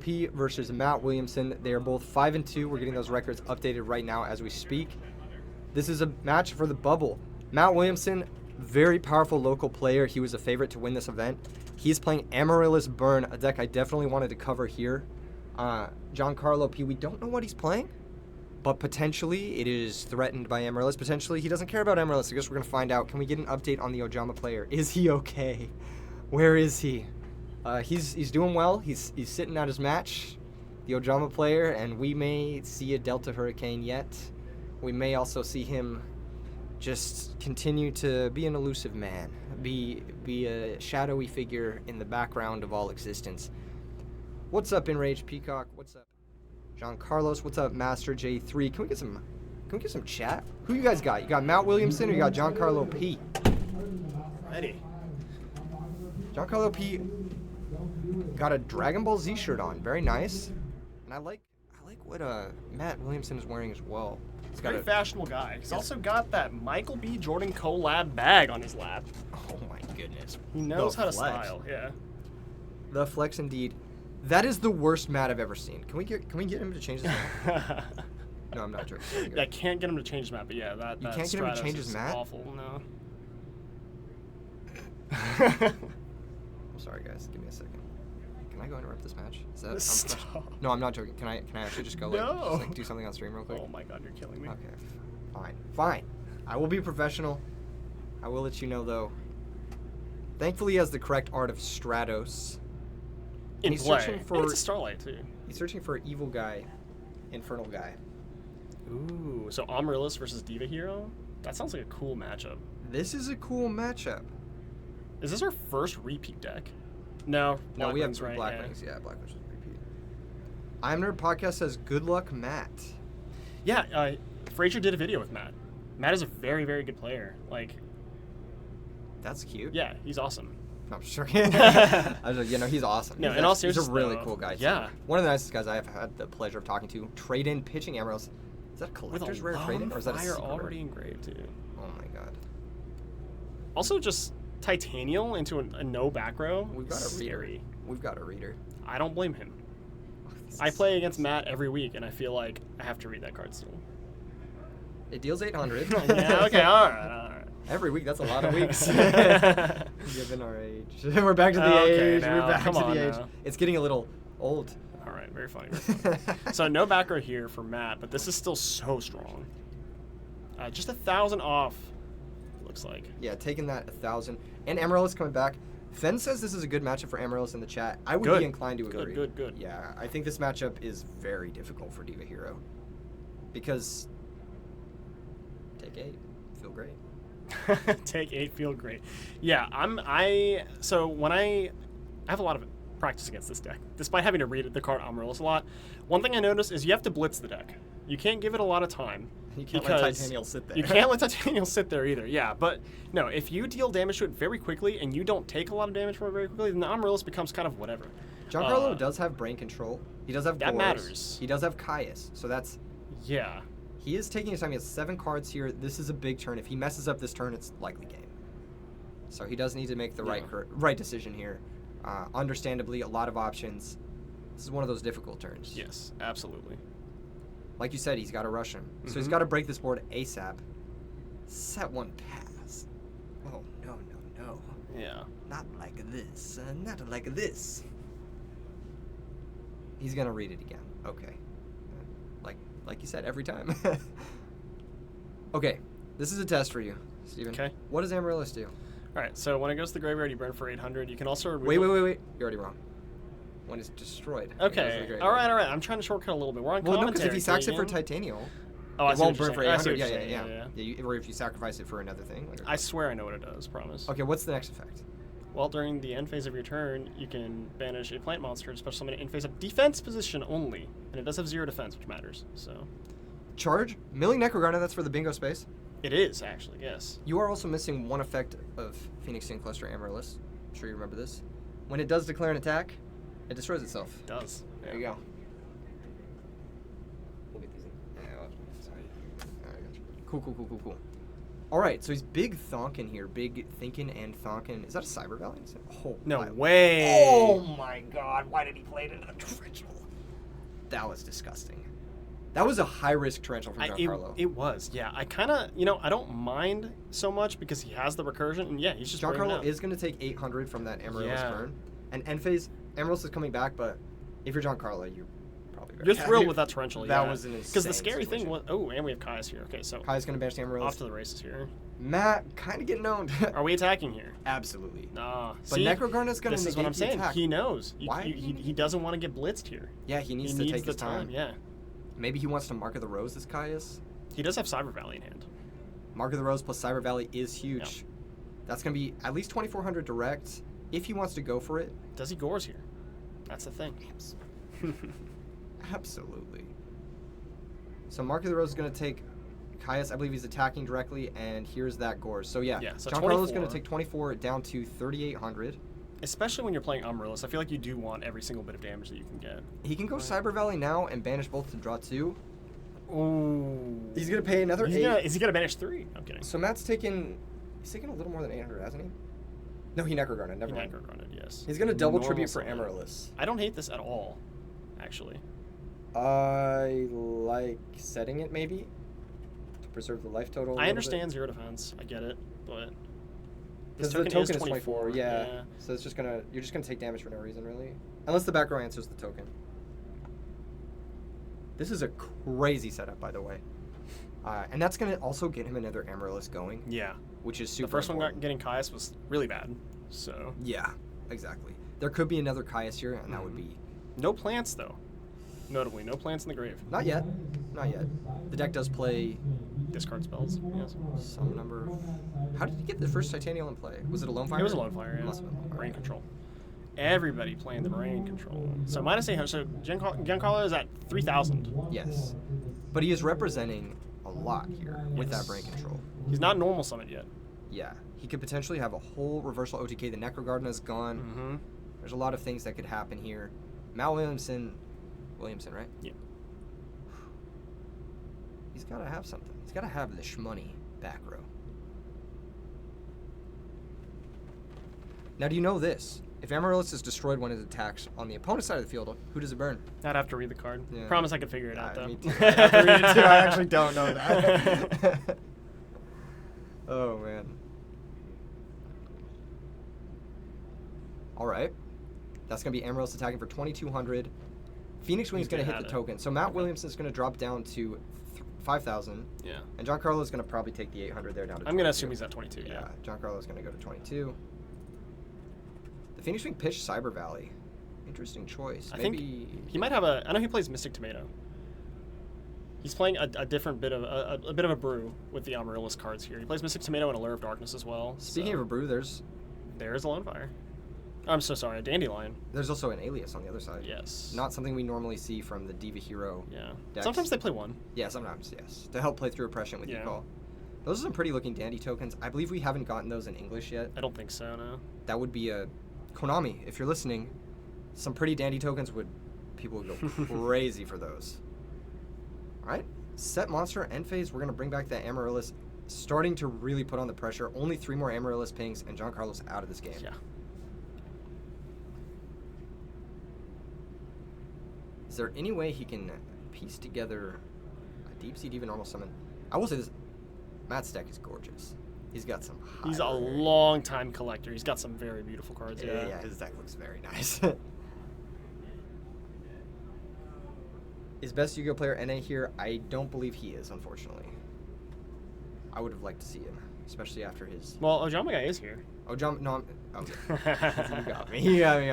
P versus Matt Williamson. They are both 5-2. We're getting those records updated right now as we speak. This is a match for the bubble. Matt Williamson, very powerful local player. He was a favorite to win this event. He's playing Amaryllis Burn, a deck I definitely wanted to cover here. Giancarlo P, we don't know what he's playing, but potentially it is threatened by Amaryllis. Potentially he doesn't care about Amaryllis. I guess we're going to find out. Can we get an update on the Ojama player? Is he okay? Where is he? He's doing well. He's sitting out his match, the Ojama player, and we may see a Delta Hurricane yet. We may also see him just continue to be an elusive man, be a shadowy figure in the background of all existence. What's up, Enraged Peacock? What's up, John Carlos? What's up, Master J3? Can we get some chat? Who you guys got? You got Matt Williamson or you got Giancarlo P? Ready. Giancarlo P got a Dragon Ball Z shirt on. Very nice. And I like what Matt Williamson is wearing as well. He's got Very fashionable guy. He's also got that Michael B. Jordan collab bag on his lap. Oh my goodness. He knows how to flex. style. Yeah. The flex indeed. That is the worst Matt I've ever seen. Can we get him to change his map? No, I'm not joking. Yeah, I can't get him to change his map, but yeah, that You can't get him to change his map? Awful. No. I'm sorry, guys. Give me a second. Can I go interrupt this match? Is that Stop. No, I'm not joking. Can I actually just go just do something on stream real quick? Oh my god, you're killing me. Okay. Fine. I will be professional. I will let you know though. Thankfully he has the correct art of Stratos. In he's play. searching for And it's a Starlight too. He's searching for evil guy, infernal guy. Ooh, so Amaryllis versus Diva Hero? That sounds like a cool matchup. This is a cool matchup. Is this our first repeat deck? No, No, we have Blackwings, right? Blackwings. Yeah, Blackwings is repeat. I'm Nerd Podcast says good luck, Matt. Yeah, Frazier did a video with Matt. Matt is a very, very good player. Like, that's cute. yeah, he's awesome. No, I'm sure. I was like, he's awesome. No, he's in all he's seriousness, a really though, cool guy. Too. yeah. One of the nicest guys I have had the pleasure of talking to. Trade-in pitching Amaryllis. Is that a collector's rare trade-in, or is that a fire secret already rare? engraved too? Oh my god. Also, just Titanial into a no back row. We've got a scary. reader. We've got a reader. I don't blame him. I play against Matt every week, and I feel like I have to read that card still. It deals 800. Yeah, okay, all right. Every week, that's a lot of weeks. Given our age. We're back to the age. Now, We're back to the age. now. It's getting a little old. All right, very funny. Very funny. So no back row here for Matt, but this is still so strong. Just 1,000 off, looks like. Yeah, taking that 1,000. And Amaryllis coming back. Fen says this is a good matchup for Amaryllis in the chat. I would be inclined to agree. Good. Yeah, I think this matchup is very difficult for Diva Hero. Because take 8, feel great. Take 8, feel great. Yeah, so when I have a lot of practice against this deck, despite having to read the card Amaryllis a lot. One thing I noticed is you have to blitz the deck. You can't give it a lot of time. You can't let Titanial sit there. You can't let Titanial sit there either, yeah. But no, if you deal damage to it very quickly and you don't take a lot of damage from it very quickly, then the Amaryllis becomes kind of whatever. Giancarlo does have brain control. He does have that Gores. matters. He does have Caius. So that's... Yeah. He is taking his time. He has 7 cards here. This is a big turn. If he messes up this turn, it's likely game. So he does need to make the right decision here. Understandably, a lot of options. This is one of those difficult turns. Yes, absolutely. Like you said, he's got to rush him. So he's got to break this board ASAP. Set 1 pass. Oh, no. Yeah. Not like this. Not like this. He's going to read it again. Okay. Like you said, every time. Okay. This is a test for you, Steven. Okay. What does Amaryllis do? All right, so when it goes to the graveyard, you burn for 800. You can also... Wait. You're already wrong. When it's destroyed. Okay. All right. I'm trying to shortcut a little bit. We're on commentary. No, because if he sacks it for Titanial, it won't burn for 800. Yeah. Or if you sacrifice it for another thing. I swear I know what it does, promise. Okay, what's the next effect? Well, during the end phase of your turn, you can banish a plant monster, special summon it in phase of defense position only. And it does have 0 defense, which matters, so... Charge? Milling Necrogarna, that's for the bingo space. It is, actually, yes. You are also missing one effect of Phoenix Sin Cluster Amaryllis. I'm sure you remember this. When it does declare an attack, it destroys itself. It does. There you go. We'll get these in. Yeah, sorry. All right, gotcha. Cool. All right, so he's big thonkin here. Big thinking and thonkin. Is that a Cyber Valley? Oh, No my- way. Oh my god, why did he play it in a torrential? That was disgusting. That was a high-risk torrential from Giancarlo. It was, yeah. I kind of, I don't mind so much because he has the recursion, and yeah, he's just bringing it Giancarlo out. is going to take 800 from that Amaryllis Yeah. burn. And end phase, Amaryllis is coming back, but if you're Giancarlo, you're probably very You're happy. thrilled with that torrential, That yeah. was an Because the insane scary thing situation. was, oh, and we have Kai's here. Okay, so Kai's going to banish the Amaryllis. off to the races here. Matt kind of getting owned. Are we attacking here? Absolutely. Nah. But See, Necrogarnet's going to this is what I'm saying. Attack. He knows. Why? He doesn't want to get blitzed here. Yeah, he needs He to needs take the his time. Yeah. Maybe he wants to Mark of the Rose this Caius. He does have Cyber Valley in hand. Mark of the Rose plus Cyber Valley is huge. Yeah. That's going to be at least 2,400 direct if he wants to go for it. Does he Gores here? That's the thing. Absolutely. So Mark of the Rose is going to take Caius. I believe he's attacking directly, and here's that Gores. So yeah, So Giancarlo's going 24. to take 24 down to 3,800. Especially when you're playing Amaryllis, I feel like you do want every single bit of damage that you can get. He can go Cyber Valley now and banish both to draw 2. Ooh. He's going to pay another 8. Is he gonna banish 3? I'm kidding. So Matt's he's taking a little more than 800, hasn't he? No, he Necrogarnet. Never mind. Necrogarnet, yes. He's going to double Normal tribute for summon. Amaryllis. I don't hate this at all, actually. I like setting it maybe to preserve the life total. I understand 0 defense. I get it, but Because the token is 24. Yeah. So it's you're just gonna take damage for no reason really, unless the back row answers the token. This is a crazy setup, by the way, and that's gonna also get him another Amaryllis going. Yeah. Which is super. The first important. one getting Caius was really bad. So. Yeah, exactly. There could be another Caius here, and that would be. No plants though. Notably, no plants in the grave. Not yet. Not yet. The deck does play Discard spells. Yes. some number of. How did you get the first Titanial in play? Was it a Lone Fire? It was a Lone Fire. It Yeah. must have been Lone Fire. Rain control. Everybody playing the rain control. So -800. So Giancarlo is at 3,000. Yes. But he is representing a lot here with that brain control. He's not normal summit yet. Yeah. He could potentially have a whole reversal OTK. The Necrogarden is gone. Mm-hmm. There's a lot of things that could happen here. Mal Williamson, right? Yeah. He's got to have something. He's got to have the shmoney back row. Now, do you know this? If Amaryllis is destroyed when it attacks on the opponent's side of the field, who does it burn? I'd have to read the card. Yeah. Promise I could figure it out, though. Me too. I have to read it too. I actually don't know that. Oh, man. All right. That's going to be Amaryllis attacking for 2,200. Phoenix Wing's going to hit the token. So Matt Williamson's going to drop down to 5,000. Yeah. And Giancarlo's going to probably take the 800 there down to 22. I'm going to assume he's at 22, yeah. Giancarlo's going to go to 22. The Phoenix Wing pitched Cyber Valley. Interesting choice. I Maybe think he might have I know he plays Mystic Tomato. He's playing a different bit of a bit of a brew with the Amaryllis cards here. He plays Mystic Tomato and Allure of Darkness as well. Speaking of a brew, there's a Lone Fire. I'm so sorry, a Dandelion. There's also an Alias on the other side. Yes. Not something we normally see from the Diva Hero. Yeah. decks. Sometimes they play one. Yeah, sometimes, yes. To help play through oppression with Yeah. call. Those are some pretty looking dandy tokens. I believe we haven't gotten those in English yet. I don't think so, no. That would be a Konami, if you're listening. Some pretty dandy tokens people would go crazy for those. Alright. Set monster, end phase, we're gonna bring back that Amaryllis, starting to really put on the pressure. Only 3 more Amaryllis pings and Giancarlo's out of this game. Yeah. Is there any way he can piece together a Deep Sea Diva normal summon? I will say this, Matt's deck is gorgeous. He's got some He's a long time collector. He's got some very beautiful cards, yeah. Yeah, his deck looks very nice. Is best Yu-Gi-Oh player NA here? I don't believe he is, unfortunately. I would have liked to see him, especially after his... Well, Ojama Guy is here. You got me. You got me.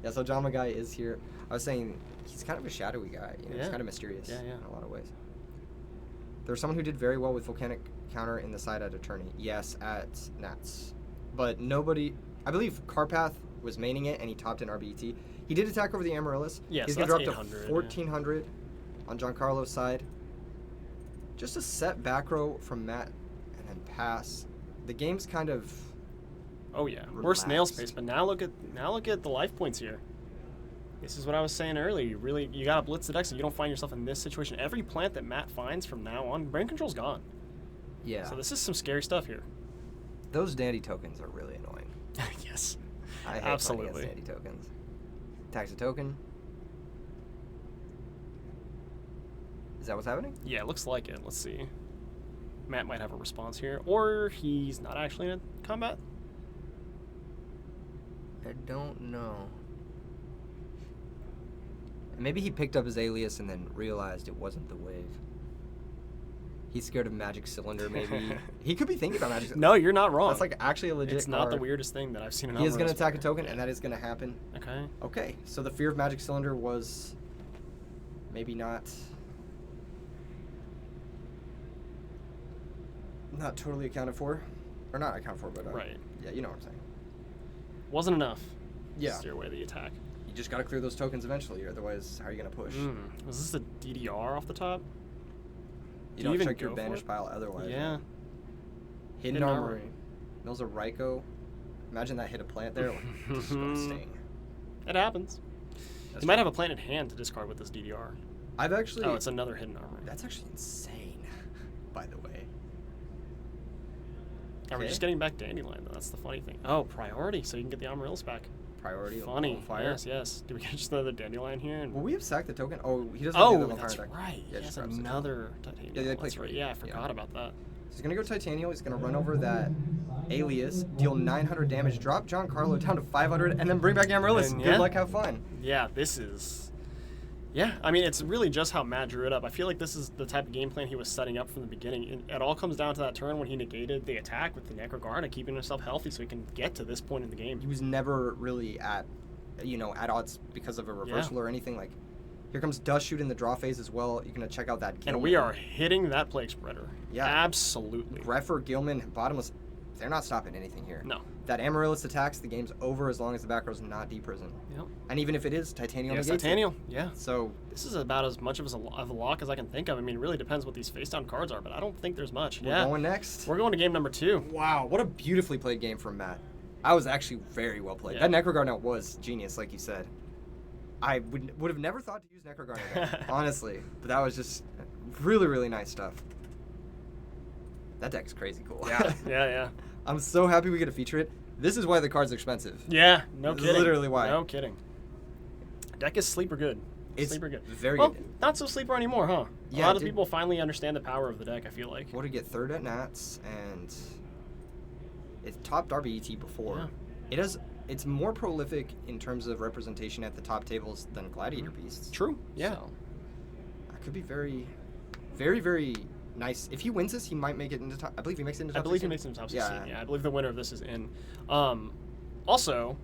Yeah, so Ojama Guy is here. I was saying, he's kind of a shadowy guy. You know, He's kind of mysterious in a lot of ways. There's someone who did very well with Volcanic Counter in the side at Attorney. Yes, at Nats. But nobody... I believe Carpath was maining it, and he topped in RBET. He did attack over the Amaryllis. Yeah, He's so going to that's drop to 800, 1,400 on Giancarlo's side. Just a set back row from Matt, and then pass. The game's kind of... Oh yeah, we're snail relaxed. space, but now look at the life points here. This is what I was saying earlier. You gotta blitz the deck so you don't find yourself in this situation. Every plant that Matt finds from now on, brain control's gone. Yeah. So this is some scary stuff here. Those dandy tokens are really annoying. Yes. I hate Absolutely. playing against dandy tokens. Attacks a token. Is that what's happening? Yeah, it looks like it. Let's see. Matt might have a response here. Or he's not actually in combat. I don't know. Maybe he picked up his alias and then realized it wasn't the wave. He's scared of Magic Cylinder, maybe. He could be thinking about Magic Cylinder. No, you're not wrong. That's like actually a legit It's not the card. weirdest thing that I've seen in He is going to Amaryllis attack a before. token, Yeah. and that is going to happen. Okay. Okay, so the fear of Magic Cylinder was maybe not totally accounted for. Or not accounted for, but Right. yeah, you know what I'm saying. Wasn't enough. Yeah. To steer away the attack. You just got to clear those tokens eventually, otherwise how are you going to push? Was this a DDR off the top? You Do don't even check your go for banish it? pile otherwise. Yeah. Hidden Armory. Mills a Raikou. Imagine that hit a plant there. Disgusting. It happens. That's You might true. have a planted hand to discard with this DDR. I've actually... Oh, it's another hidden armor. That's actually insane, by the way. And we're Okay. just getting back Dandelion, though. That's the funny thing. Oh, priority, so you can get the Amaryllis back. Priority Funny. on fire. Yes, yes. Do we get just another Dandelion here? And Will we have sacked the token? Oh, he doesn't have oh, the other that's fire deck. right. Yeah, He just has grabs the another titanium. Yeah, they play That's right. three. Yeah, I forgot Yeah. about that. He's going to go Titanial. He's going to run over that Alias, deal 900 damage, drop Giancarlo down to 500, and then bring back Amaryllis. And Good yeah. luck, have fun. Yeah, this is... Yeah, I mean, it's really just how Matt drew it up. I feel like this is the type of game plan he was setting up from the beginning. It all comes down to that turn when he negated the attack with the Necroguard and keeping himself healthy so he can get to this point in the game. He was never really at odds because of a reversal or anything. Like, here comes Dust Shoot in the draw phase as well. You're going to check out that Gilman. And we are hitting that Plague Spreader. Yeah. Absolutely. Greffer, Gilman, Bottomless, they're not stopping anything here. No. That Amaryllis attacks, the game's over as long as the back row's not deprison. Yep. And even if it is, Titanial Yes, negates it. Titanial. Yeah. So, This is about as much of a lock as I can think of. I mean, it really depends what these face-down cards are, but I don't think there's much. we're going next. We're going to game number 2. Wow, what a beautifully played game from Matt. I was actually very well played. Yeah. That Necroguard now was genius, like you said. I would have never thought to use Necroguard again, honestly. But that was just really, really nice stuff. That deck is crazy cool. Yeah, yeah. I'm so happy we get to feature it. This is why the card's expensive. Yeah, no This is kidding. literally why. No kidding. Deck is sleeper good. It's sleeper good. very well, good. not so sleeper anymore, huh? Yeah, a lot of dude. people finally understand the power of the deck, I feel like. What did get third at Nats, and it topped RBET before. Yeah. It's more prolific in terms of representation at the top tables than Gladiator Beasts. True. Yeah. So, that could be very, very, very nice. If he wins this, he might make it into top. I believe he makes it into top. I believe he 16. makes it in the top 16. Yeah. Yeah, I believe the winner of this is in. Also,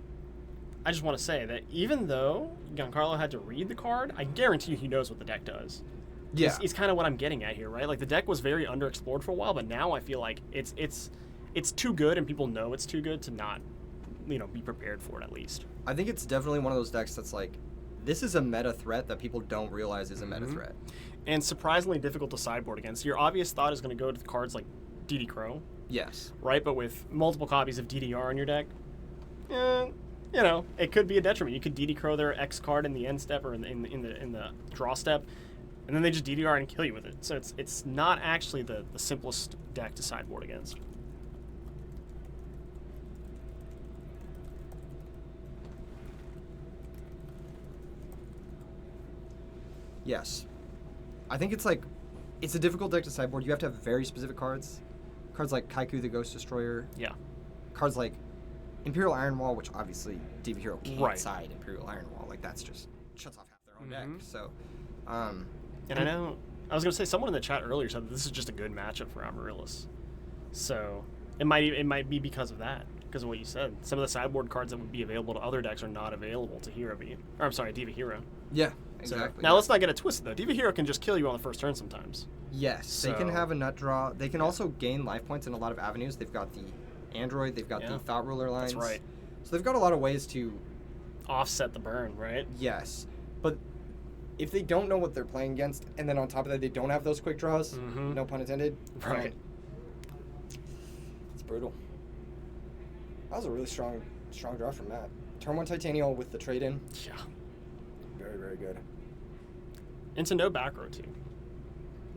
I just want to say that even though Giancarlo had to read the card, I guarantee you he knows what the deck does. Yeah. It's kind of what I'm getting at here, right? Like, the deck was very underexplored for a while, but now I feel like it's too good, and people know it's too good to not, be prepared for it at least. I think it's definitely one of those decks that's like, this is a meta threat that people don't realize is a meta threat. And surprisingly difficult to sideboard against. Your obvious thought is going to go to the cards like DD Crow, Yes. right? But with multiple copies of DDR in your deck, it could be a detriment. You could DD Crow their X card in the end step or in the draw step, and then they just DDR and kill you with it. So it's not actually the simplest deck to sideboard against. Yes. I think it's a difficult deck to sideboard. You have to have very specific cards. Cards like Kaiku the Ghost Destroyer. Yeah. Cards like Imperial Iron Wall, which obviously Diva Hero can't Right. side Imperial Iron Wall. Like, that's just shuts off half their own deck. So, And I know, I was going to say, someone in the chat earlier said that this is just a good matchup for Amaryllis. So it might be because of that, because of what you said. Some of the sideboard cards that would be available to other decks are not available to Diva Hero. yeah, So, exactly. now let's not get it twisted though. Diva Hero can just kill you on the first turn sometimes. Yes, they can So- have a nut draw. They can also gain life points in a lot of avenues. They've got the Android, they've got Yeah. the Thought Ruler lines. That's right. So they've got a lot of ways to, Offset the burn, right? yes. But if they don't know what they're playing against, and then on top of that, they don't have those quick draws, no pun intended. Right. It's brutal. That was a really strong draw from Matt. Turn 1 Titanial with the trade-in. Yeah. Very, very good. Into no back row too.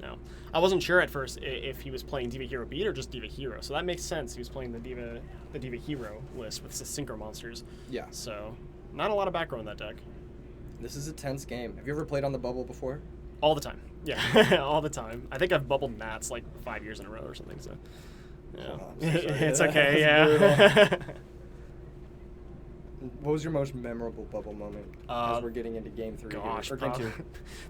No. I wasn't sure at first if he was playing Diva Hero Beat or just Diva Hero. So that makes sense. He was playing the Diva Hero list with the Synchro monsters. Yeah. So not a lot of back row in that deck. This is a tense game. Have you ever played on the bubble before? All the time. Yeah, all the time. I think I've bubbled Nats like 5 years in a row or something. So yeah, Oh, I'm so sorry. it's okay. That's Yeah. What was your most memorable bubble moment as we're getting into game 3 Gosh, here, or game 2?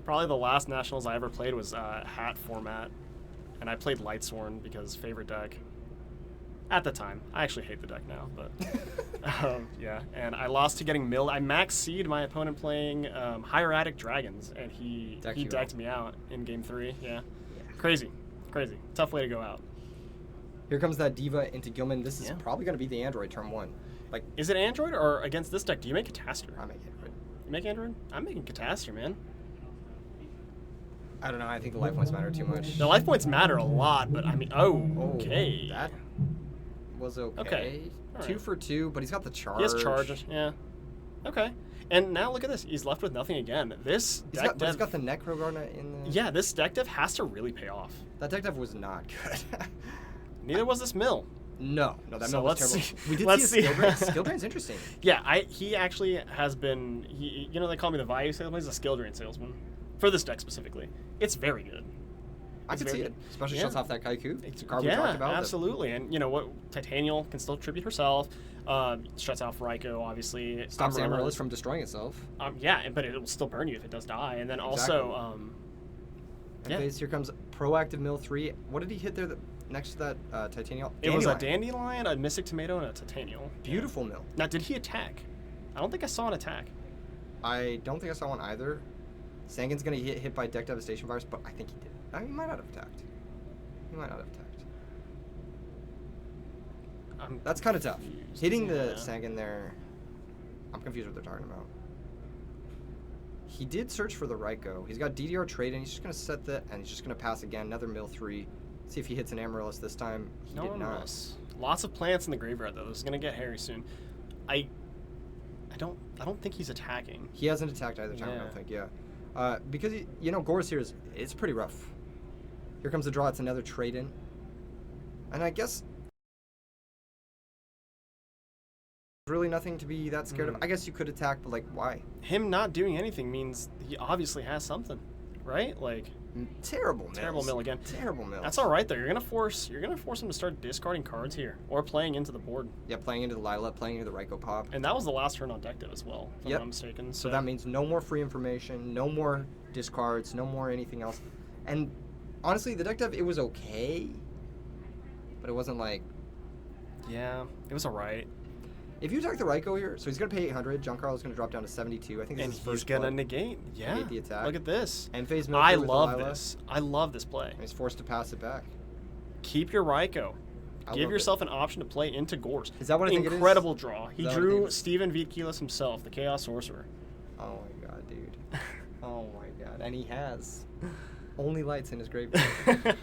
probably the last nationals I ever played was hat format, and I played Lightsworn because favorite deck at the time. I actually hate the deck now, but yeah. And I lost to getting milled. I max seed my opponent playing Hieratic Dragons, and he decked me out in game 3. Yeah, crazy. Tough way to go out. Here comes that Diva into Gilman. This is probably going to be the Android turn 1. Like, is it Android or against this deck? Do you make Catastor? I make Android. You make Android? I'm making Catastor, man. I don't know. I think the life points matter too much. The life points matter a lot, but I mean, okay. That was okay. Okay. All 2 right. for 2, but he's got the charge. He has charge, yeah. Okay. And now look at this. He's left with nothing again. This deck dev... He's got the Necro Garnet in the... Yeah, this deck dev has to really pay off. That deck dev was not good. Neither was this mill. No, that So mill was let's terrible. see. We did Let's see a see. skill drain. Skill drain's interesting. Yeah, he actually has been... you know, they call me the value salesman. He's a skill drain salesman. For this deck specifically. It's very good. I could see it. Especially shuts off that Kaiku. It's a card we Yeah, talked about. absolutely. And you know what? Titanial can still tribute herself. Shuts off Raikou, obviously. Stops Amaryllis from destroying itself. Yeah, but it will still burn you if it does die. And then also... Here comes Proactive Mill 3. What did he hit there next to that Titanial? It was a Dandelion, a Mystic Tomato, and a Titanial. Beautiful mill. Now, did he attack? I don't think I saw an attack. I don't think I saw one either. Sangan's going to get hit by Deck Devastation Virus, but I think he did. He might not have attacked. That's kind of tough. Hitting the Sangan there, I'm confused what they're talking about. He did search for the Raikou. He's got DDR trade, and he's just going to set that, and he's just going to pass again. Another Mill 3. See if he hits an Amaryllis this time. He did not. Lots of plants in the graveyard, though. This is going to get hairy soon. I don't think he's attacking. He hasn't attacked either time, I don't think, because, Gore's here it's pretty rough. Here comes the draw. It's another trade-in. And I guess... really nothing to be that scared of. I guess you could attack, but, like, why? Him not doing anything means he obviously has something, right? Like... Terrible mill again. Terrible mill. That's all right though. You're gonna force him to start discarding cards here or playing into the board. Yeah, playing into the Lila, playing into the Raikou pop. And that was the last turn on deck dev as well, if I'm not mistaken. So that means no more free information, no more discards, no more anything else. And honestly, the deck dev, it was okay, but it wasn't like... Yeah, it was all right. If you attack the Raikou here, so he's going to pay 800. Giancarlo's going to drop down to 72. I think this is his first he's going to negate. Yeah. Negate the attack. Look at this. And phase mill. I love this. I love this play. And he's forced to pass it back. Keep your Raikou. Give yourself an option to play into Gores. Is that what I think it is? Incredible draw. He drew Steven Vietkilis himself, the Chaos Sorcerer. Oh my god, dude. Oh my god. And he has only lights in his graveyard.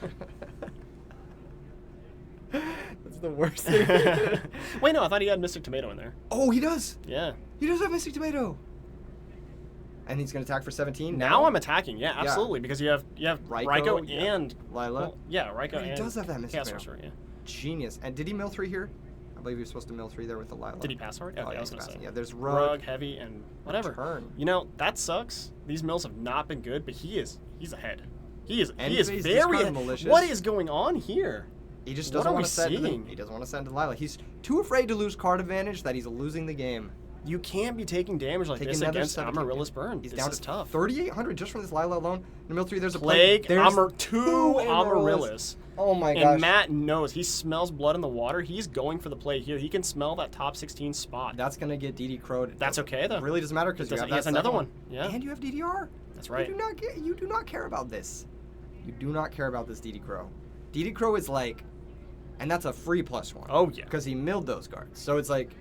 That's the worst thing. Wait, no, I thought he had Mystic Tomato in there. Oh, he does. Yeah. He does have Mystic Tomato. And he's going to attack for 17. Now I'm attacking. Yeah, absolutely, because you have Raikou and Lila. Well, yeah, Raikou and he does have that Mystic Tomato. Yeah. Genius. And did he mill 3 here? I believe he was supposed to mill 3 there with the Lila. Did he pass already? Okay, I was going to say. Yeah, there's Rug, Heavy, and whatever. Turn. You know, that sucks. These mills have not been good, but he's ahead. He is very malicious. What is going on here? He just doesn't want to send he doesn't want to send to Lila. He's too afraid to lose card advantage that he's losing the game. You can't be taking damage like this against Amaryllis Burn. He's this down is to tough. 3,800 just from this Lila alone. In mill 3, there's a Plague. There's two Amaryllis. Oh my gosh. And Matt knows. He smells blood in the water. He's going for the play here. He can smell that top 16 spot. That's going to get DD crowed. That's okay, though. It really doesn't matter because he has another one. Yeah. And you have DDR. That's right. You do not care about this. You do not care about this DD Crow. DD Crow is like... And that's a free +1. Oh, yeah. Because he milled those cards. So it's like...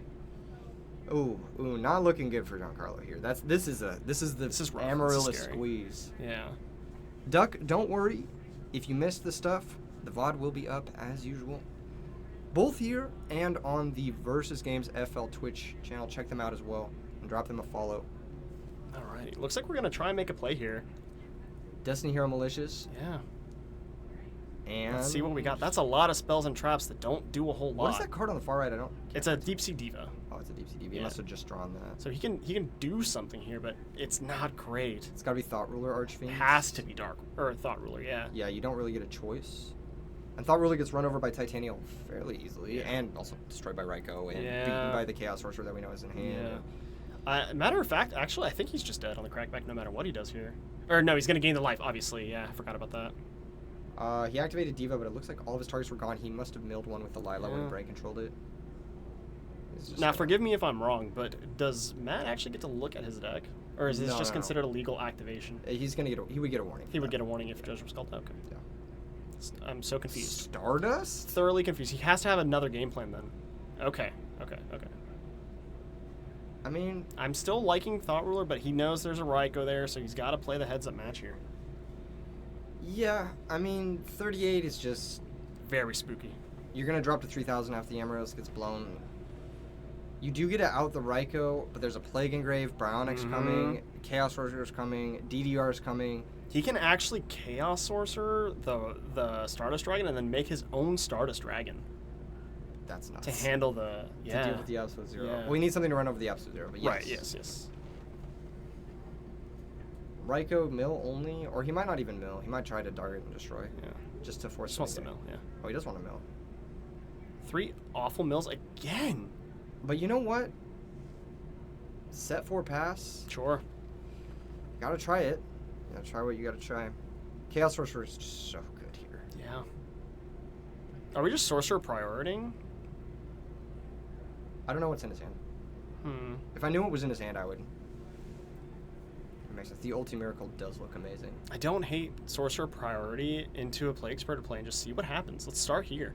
Ooh, not looking good for Giancarlo here. This is the Amaryllis squeeze. Yeah. Duck, don't worry. If you missed the stuff, the VOD will be up as usual. Both here and on the Versus Games FL Twitch channel. Check them out as well and drop them a follow. All right. Looks like we're going to try and make a play here. Destiny Hero Malicious. Yeah. And Let's see what we got. That's a lot of spells and traps that don't do a whole lot. What is that card on the far right? It's a Deep Sea Diva. Oh, it's a Deep Sea Diva. He Yeah. must have just drawn that. So he can do something here, but it's not great. It's got to be Thought Ruler, Archfiend. Has to be Thought Ruler, yeah. Yeah, you don't really get a choice. And Thought Ruler gets run over by Titanium fairly easily, Yeah. and also destroyed by Raikou and Yeah. beaten by the Chaos Sorcerer that we know is in hand. Yeah. Matter of fact, actually, I think he's just dead on the crackback no matter what he does here. Or no, he's going to gain the life, obviously. Yeah, I forgot about that. He activated Diva, but it looks like all of his targets were gone. He must have milled one with the Lila when Yeah. Brain controlled it. Now, forgive me if I'm wrong, but does Matt actually get to look at his deck? Or is this No, just no. considered a legal activation? He's gonna get. He would get a warning. He would get a warning if Judge was called. Okay. Yeah. I'm so confused. Stardust? Thoroughly confused. He has to have another game plan then. Okay. I mean, I'm still liking Thought Ruler, but he knows there's a Raikou there, so he's got to play the heads-up match here. yeah. I mean, 38 is just. Very spooky. You're gonna drop to 3,000 after the Amaryllis gets blown. You do get to out the Raikou, but there's a Plague Engrave, Brownics coming, Chaos Sorcerer's coming, DDR's coming. He can actually Chaos Sorcerer the Stardust Dragon and then make his own Stardust Dragon That's nuts. to handle the To deal with the Absolute Zero. Yeah. Well, we need something to run over the Absolute Zero, but yes. Right. Yes. Raikou mill only, or he might not even mill. He might try to target and destroy, Yeah. just to force. Just wants to something. mill. Yeah. Oh, he does want to mill. 3 awful mills again. But you know what? Set 4 pass. Sure. Gotta try it. You gotta try what you gotta try. Chaos Sorcerer is just so good here. Yeah. Are we just Sorcerer prioritizing? I don't know what's in his hand. If I knew what was in his hand, I would. It makes sense. The Ulti Miracle does look amazing. I don't hate Sorcerer priority into a Plague Spreader play and just see what happens. Let's start here.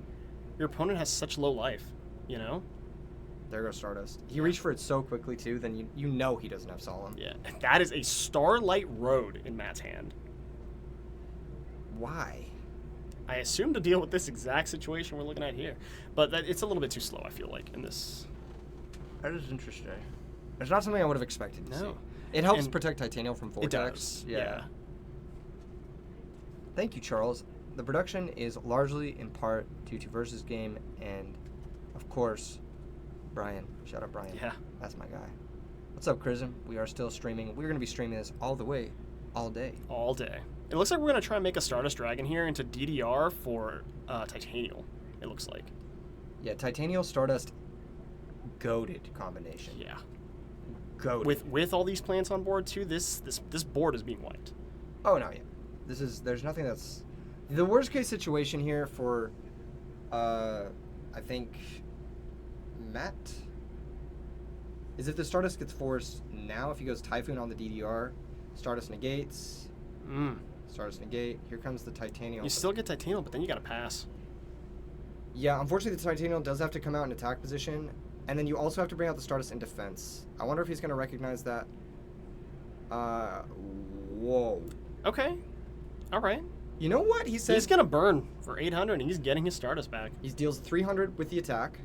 Your opponent has such low life, you know? There goes Stardust. He reached for it so quickly, too, then you know he doesn't have Solemn. Yeah. That is a Starlight Road in Matt's hand. Why? I assume to deal with this exact situation we're looking at here. But it's a little bit too slow, I feel like, in this. That is interesting. It's not something I would have expected to see. No. It helps And protect Titanium from Vortex. It does. Yeah. Thank you, Charles. The production is largely in part due to Versus Game and, of course, Brian. Shout out Brian. Yeah. That's my guy. What's up, Chrism? We are still streaming. We're going to be streaming this all the way, all day. All day. It looks like we're going to try and make a Stardust Dragon here into DDR for Titanial, it looks like. Yeah, Titanial Stardust, goated combination. Yeah. Goated. With all these plants on board, too, this board is being wiped. Oh, no, yeah. There's nothing that's... The worst case situation here for, I think, Matt, is if the Stardust gets forced now, if he goes Typhoon on the DDR, Stardust negates, Stardust negate, here comes the Titanium. You still get Titanial, but then you got to pass. Yeah, unfortunately the Titanium does have to come out in attack position, and then you also have to bring out the Stardust in defense. I wonder if he's going to recognize that. Whoa. Okay. All right. You know what? He says He's going to burn for 800, and he's getting his Stardust back. he deals 300 with the attack,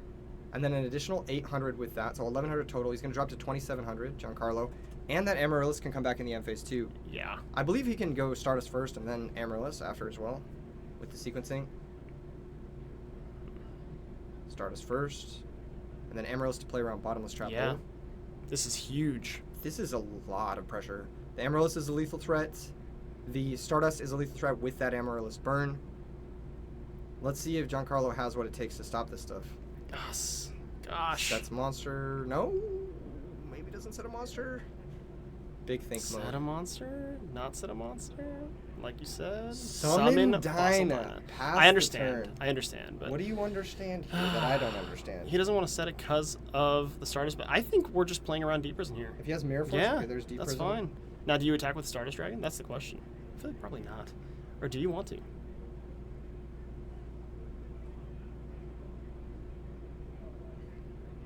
and then an additional 800 with that, so 1,100 total. He's going to drop to 2,700, Giancarlo. And that Amaryllis can come back in the end phase too. Yeah. I believe he can go Stardust first and then Amaryllis after as well, with the sequencing. Stardust first, and then Amaryllis to play around Bottomless Trap. Yeah. This is huge. This is a lot of pressure. The Amaryllis is a lethal threat. The Stardust is a lethal threat with that Amaryllis burn. Let's see if Giancarlo has what it takes to stop this stuff. Gosh. Sets monster. No? Maybe doesn't set a monster. Big think mode. Set a monster? Not set a monster? Like you said? Summon fossil Dinah. mana. Pass I the understand. turn. I understand. But What do you understand here that I don't understand? he doesn't want to set it because of the Stardust, but I think we're just playing around Deep Prison here. If he has Mirror Force, Yeah, okay, there's Deep that's Prison. fine. Now, do you attack with Stardust Dragon? That's the question. I feel like probably not. Or do you want to?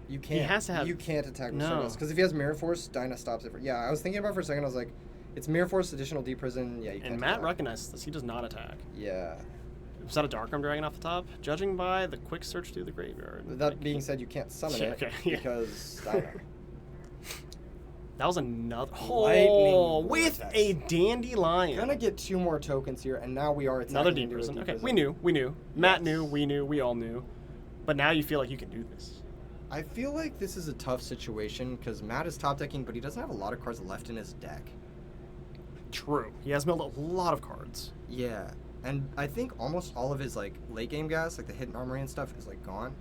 You can't. He has to have- You can't attack with No. Stardust because if he has Mirror Force, Dinah stops it. Yeah, I was thinking about it for a second. I was like, it's Mirror Force, additional Deep Prison. Yeah, you can't. And Matt attack. recognizes this. He does not attack. Yeah. Was that a Darkroom Dragon off the top? Judging by the quick search through the graveyard. That being said, you can't summon Yeah, it okay, yeah. because Dinah. That was another. Lightning Oh, with vortex. a dandelion. Gonna get 2 more tokens here, and now we are attacking Another for Dean a Prison. Dean Okay, Prison. we knew. Matt Yes. knew, we knew, we all knew. But now you feel like you can do this. I feel like this is a tough situation because Matt is top decking, but he doesn't have a lot of cards left in his deck. True. He has milled a lot of cards. Yeah, and I think almost all of his like late game gas, like the hidden armory and stuff, is like gone.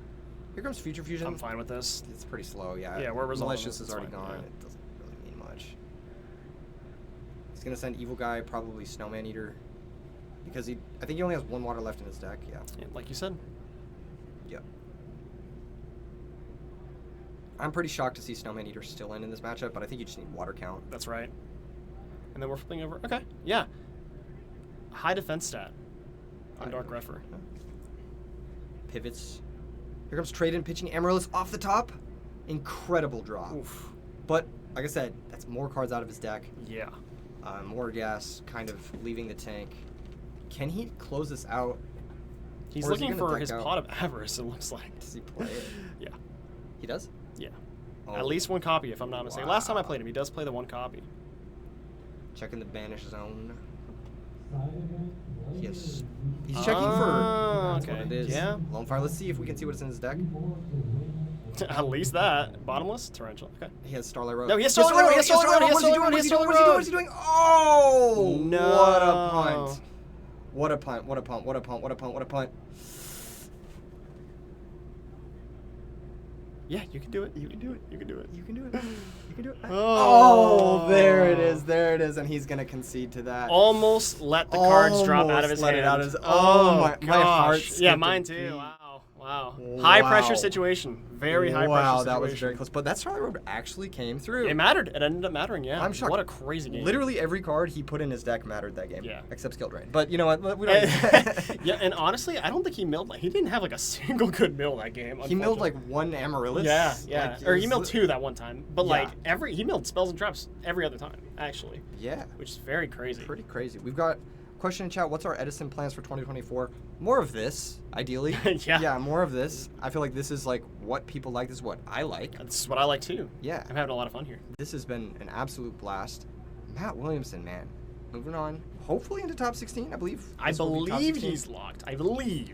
Here comes Future Fusion. I'm fine with this. It's pretty slow, yeah. Yeah, we're resolving Malicious this, is it's already fine, gone. yeah. It doesn't really mean much. He's gonna send Evil Guy, probably Snowman Eater, because I think he only has 1 water left in his deck. Yeah. Yeah, like you said. Yep. I'm pretty shocked to see Snowman Eater still in this matchup, but I think you just need water count. That's right. And then we're flipping over. Okay, yeah. High defense stat on Dark Refer. Pivots. Here comes Trade-in pitching Amaryllis off the top. Incredible draw. Oof. But, like I said, that's more cards out of his deck. Yeah. More gas kind of leaving the tank. Can he close this out? He's Or is he looking gonna for deck his out? pot of avarice, it looks like. Does he play it? Yeah. He does? Yeah. Oh. At least 1 copy, if I'm not mistaken. Last time I Wow. played him, he does play the 1 copy. Checking the banish zone. Yes. He's checking for... Ah, That's okay. what it is. Yeah. Lone Fire. Let's see if we can see what's in his deck. At least that. Bottomless? Torrential. Okay. He has Starlight Road. No, he has Starlight Road. He has Starlight Road. He has What is he Starlight doing? Road. What is he doing? He has What is he doing? What is he doing? Oh! No. What a punt. What a punt. What a punt. What a punt. What a punt. What a punt. Yeah, you can do it. You can do it. You can do it. You can do it. You can do it. Oh. Oh, there it is. There it is. And he's going to concede to that. Almost let the cards drop out of his Almost let hand. it out of his- oh, my heart gosh. skipped Yeah, a mine too. beat. Wow. High pressure Wow. situation. Very high pressure Wow, situation. that was very close. But that Starlight Road actually came through. It mattered. It ended up mattering, yeah. I'm shocked. What a crazy game. Literally every card he put in his deck mattered that game. Yeah. Except Skill Drain. But you know what? We don't. Yeah, and honestly, I don't think he milled. He didn't have like a single good mill that game. He milled unfortunately. like 1 Amaryllis. Yeah. Like, Or it he was milled 2 that one time. But like Yeah. he milled spells and traps every other time, actually. Yeah. Which is very crazy. Pretty crazy. We've got a question in chat. What's our Edison plans for 2024? More of this, ideally. Yeah. Yeah, more of this. I feel like this is like what people like. This is what I like. This is what I like too. Yeah. I'm having a lot of fun here. This has been an absolute blast. Matt Williamson, man. Moving on. Hopefully into top 16, I believe. I This will be top believe 16. he's locked. I believe.